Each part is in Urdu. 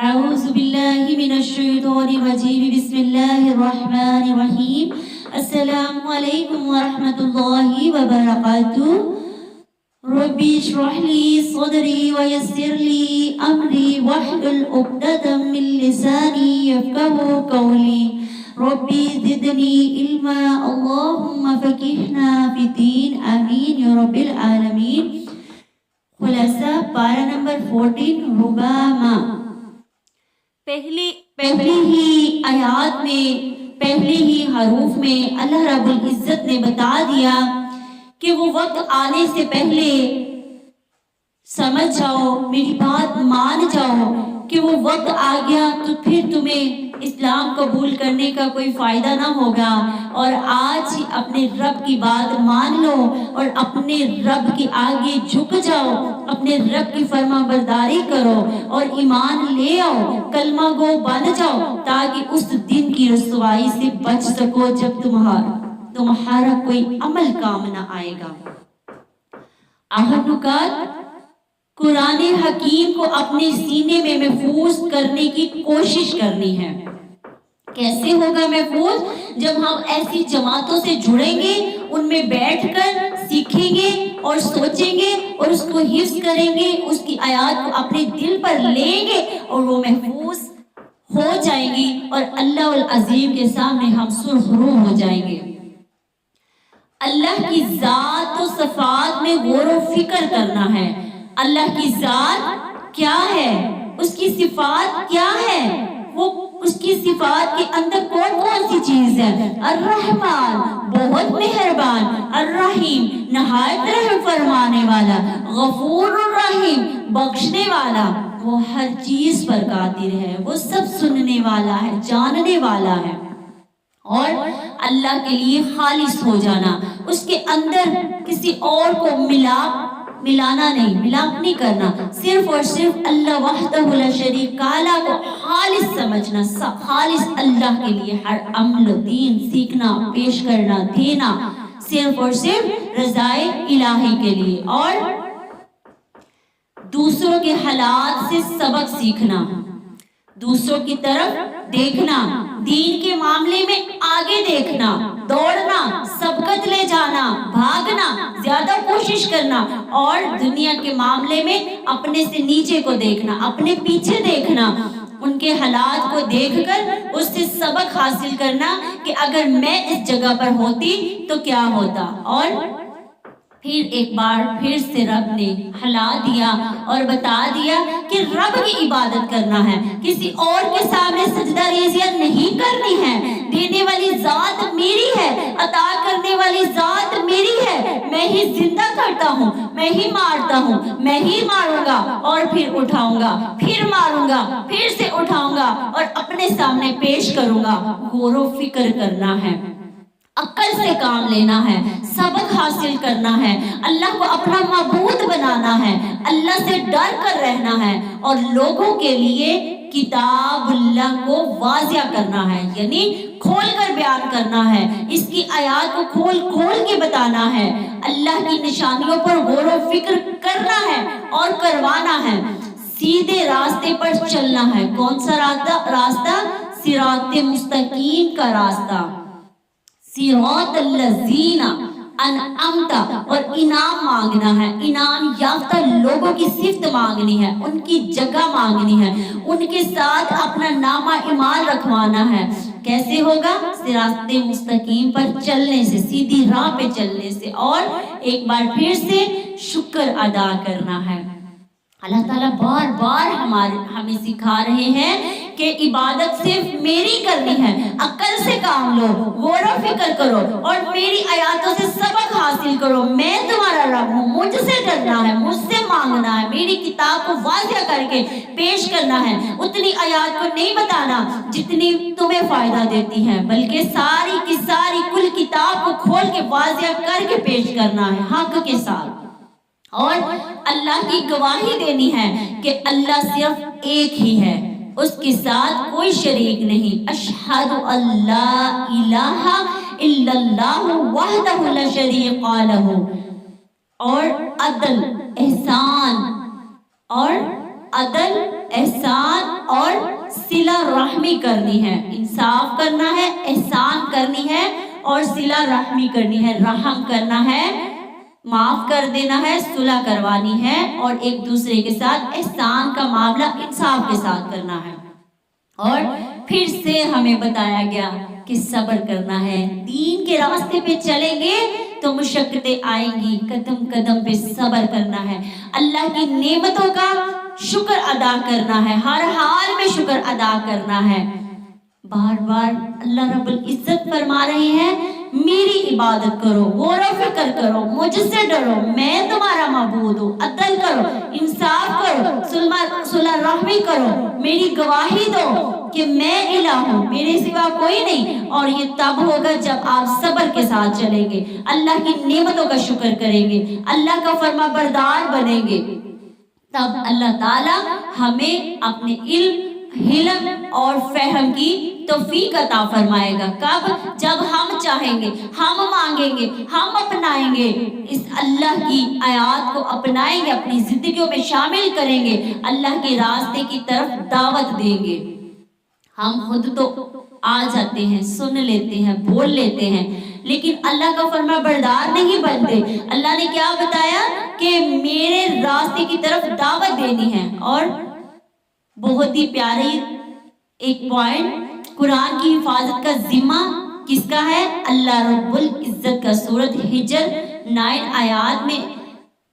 اعوذ باللہ من الشیطان الرجیم بسم اللہ الرحمن الرحیم السلام علیکم ورحمۃ اللہ وبرکاتہ ربی اشرح لی صدری ویسر لی امری واحلل عقدۃ من لسانی یفقهوا قولی ربی زدنی علما اللہم فقہنا فی الدین آمین یا رب العالمین۔ خلاصہ پارہ نمبر 14 ربما۔ پہلی ہی آیات میں پہلے ہی حروف میں اللہ رب العزت نے بتا دیا کہ وہ وقت آنے سے پہلے سمجھ جاؤ، میری بات مان جاؤ کہ وہ وقت آ گیا تو پھر تمہیں اسلام قبول کرنے کا کوئی فائدہ نہ ہوگا، اور آج ہی اپنے رب کی بات مان لو اور اپنے رب کے آگے جھک جاؤ، اپنے رب کی فرما برداری کرو اور ایمان لے آؤ، کلمہ گو بن جاؤ، تاکہ اس دن کی رسوائی سے بچ سکو جب تمہارا کوئی عمل کام نہ آئے گا۔ اہم نکات، قرآن حکیم کو اپنے سینے میں محفوظ کرنے کی کوشش کرنی ہے۔ کیسے ہوگا محفوظ؟ جب ہم ایسی جماعتوں سے جڑیں گے، ان میں بیٹھ کر سیکھیں گے اور سوچیں گے اور اس کو حفظ کریں گے، اس کی آیات کو اپنے دل پر لیں گے اور وہ محفوظ ہو جائیں گی اور اللہ العظیم کے سامنے ہم سرخرو ہو جائیں گے۔ اللہ کی ذات و صفات میں غور و فکر کرنا ہے۔ اللہ کی ذات کیا ہے، اس کی صفات کیا ہے، وہ اس کی صفات کے اندر کون کون سی چیز ہے؟ الرحمن بہت مہربان، الرحیم نہایت رحم فرمانے والا، غفور الرحیم بخشنے والا، وہ ہر چیز پر قادر ہے، وہ سب سننے والا ہے، جاننے والا ہے۔ اور اللہ کے لیے خالص ہو جانا، اس کے اندر کسی اور کو ملانا نہیں، ملاپ نہیں کرنا، صرف اور صرف اللہ وحدہ لا شریک لا کو خالص سمجھنا، خالص اللہ کے لیے ہر عمل و دین سیکھنا، پیش کرنا، دینا صرف اور صرف رضائے الہی کے لیے، اور دوسروں کے حالات سے سبق سیکھنا، دوسروں کی طرف دیکھنا، دین کے معاملے میں آگے دیکھنا، دوڑنا، سبقت لے جانا، بھاگنا، زیادہ کوشش کرنا، اور دنیا کے معاملے میں اپنے سے نیچے کو دیکھنا، اپنے پیچھے دیکھنا، ان کے حالات کو دیکھ کر اس سے سبق حاصل کرنا کہ اگر میں اس جگہ پر ہوتی تو کیا ہوتا۔ اور پھر ایک بار پھر سے رب نے ہلا دیا اور بتا دیا کہ رب کی عبادت کرنا ہے، کسی اور کے سامنے سجدہ ریزیاں نہیں کرنی ہے۔ دینے والی ذات میری ہے، عطا کرنے والی ذات میری ہے، میں ہی زندہ کرتا ہوں، میں ہی مارتا ہوں، میں ہی ماروں گا اور پھر اٹھاؤں گا، پھر ماروں گا، پھر سے اٹھاؤں گا اور اپنے سامنے پیش کروں گا۔ غور و فکر کرنا ہے، عقل سے کام لینا ہے، سبق حاصل کرنا ہے، اللہ کو اپنا معبود بنانا ہے، اللہ سے ڈر کر رہنا ہے، اور لوگوں کے لیے کتاب اللہ کو واضح کرنا ہے، یعنی کھول کر بیان کرنا ہے، اس کی آیات کو کھول کھول کے بتانا ہے، اللہ کی نشانیوں پر غور و فکر کرنا ہے اور کروانا ہے، سیدھے راستے پر چلنا ہے۔ کون سا راستہ؟ صراط مستقیم کا راستہ، صراط الذین انعمت، اور انعام مانگنا ہے، انعام یافتہ لوگوں کی صفت مانگنی ہے، ان کی جگہ مانگنی ہے، ان کے ساتھ اپنا نامہ ایمان رکھوانا ہے۔ کیسے ہوگا؟ صراط مستقیم پر چلنے سے، سیدھی راہ پہ چلنے سے، اور ایک بار پھر سے شکر ادا کرنا ہے۔ اللہ تعالیٰ بار بار ہمیں سکھا رہے ہیں کہ عبادت صرف میری کرنی ہے، عقل سے کام لو، غور و فکر کرو اور میری آیاتوں سے سبق حاصل کرو۔ میں تمہارا رب ہوں، مجھ سے ڈرنا ہے، مجھ سے مانگنا ہے، میری کتاب کو واضح کر کے پیش کرنا ہے، اتنی آیات کو نہیں بتانا جتنی تمہیں فائدہ دیتی ہیں، بلکہ ساری کی ساری کل کتاب کو کھول کے واضح کر کے پیش کرنا ہے حق کے ساتھ، اور اللہ کی گواہی دینی ہے کہ اللہ صرف ایک ہی ہے، اس کے ساتھ کوئی شریک نہیں۔ اشہد اللہ الہ الا اللہ وحدہ لا شریک لہ، اور عدل، احسان اور عدل احسان اور صلہ رحمی کرنی ہے. انصاف کرنا ہے، احسان کرنی ہے اور صلہ رحمی کرنی ہے. رحم کرنا ہے، معاف کر دینا ہے، صلح کروانی ہے اور ایک دوسرے کے ساتھ احسان کا معاملہ انصاف کے ساتھ کرنا ہے. اور پھر سے ہمیں بتایا گیا کہ صبر کرنا ہے. دین کے راستے پہ چلیں گے تو مشقتیں آئیں گی، قدم قدم پہ صبر کرنا ہے. اللہ کی نعمتوں کا شکر ادا کرنا ہے، ہر حال میں شکر ادا کرنا ہے. بار بار اللہ رب العزت فرما رہے ہیں میری عبادت کرو، غور و فکر کرو، مجھ سے ڈرو، میں تمہارا معبود ہوں. عدل کرو، انصاف کرو، صلح رحمی کرو، میری گواہی دو کہ میں الہ ہوں، میرے سوا کوئی نہیں. اور یہ تب ہوگا جب آپ صبر کے ساتھ چلیں گے، اللہ کی نعمتوں کا شکر کریں گے، اللہ کا فرما بردار بنیں گے. تب اللہ تعالی ہمیں اپنے علم، حلم اور فہم کی توفیق عطا فرمائے گا. کب؟ جب ہم چاہیں گے، ہم مانگیں گے، ہم اپنائیں گے، اس اللہ کی آیات کو اپنائیں گے، اپنی زندگیوں میں شامل کریں گے، اللہ کے راستے کی طرف دعوت دیں گے. ہم خود تو آ جاتے ہیں، سن لیتے ہیں، بول لیتے ہیں، لیکن اللہ کا فرما بردار نہیں بنتے. اللہ نے کیا بتایا کہ میرے راستے کی طرف دعوت دینی ہے. اور بہت ہی پیاری ایک پوائنٹ، قرآن کی حفاظت کا ذمہ کس کا ہے؟ اللہ رب العزت کا. سورۃ ہجر 9 آیات میں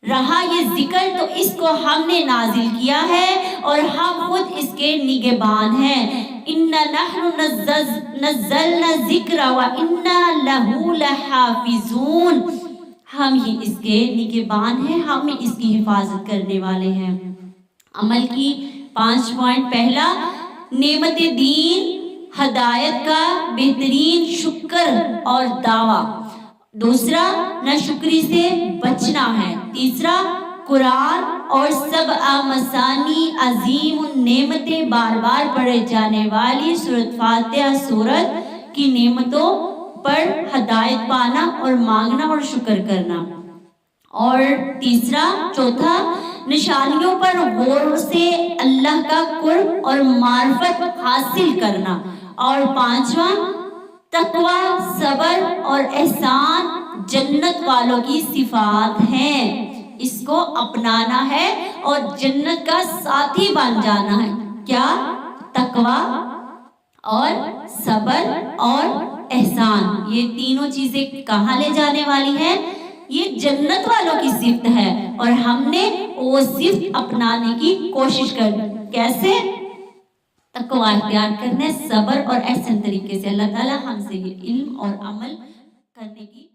رہا یہ ذکر، تو اس کو ہم نے نازل کیا ہے اور ہم خود اس کے نگہبان ہیں. اِنَّا نَحْنُ نَزَّلْنَا الذِّكْرَ وَإِنَّا لَهُ لَحَافِظُونَ. ہم ہی اس کے نگہبان ہیں، ہم ہی اس کی حفاظت کرنے والے ہیں. عمل کی 5 پوائنٹ. پہلا، نعمت دین ہدایت کا بہترین شکر اور دعویٰ. دوسرا، ناشکری سے بچنا ہے. تیسرا، قرآن اور سبع مثانی عظیم النعمتیں بار بار پڑھے جانے والی سورۃ فاتحہ سورت کی نعمتوں پر ہدایت پانا اور مانگنا اور شکر کرنا. اور تیسرا، چوتھا، نشانیوں پر غور سے اللہ کا قرب اور معرفت حاصل کرنا. اور پانچواں، تقوی، صبر اور احسان جنت والوں کی صفات ہیں. اس کو اپنانا ہے اور جنت کا ساتھی بن جانا ہے. کیا؟ تقوی اور صبر اور احسان. یہ تینوں چیزیں کہاں لے جانے والی ہیں؟ یہ جنت والوں کی صفت ہے اور ہم نے وہ صفت اپنانے کی کوشش کرنی. کیسے؟ تقوی اختیار کرنے، صبر اور احسن طریقے سے. اللہ تعالی ہم سے یہ علم اور عمل کرنے کی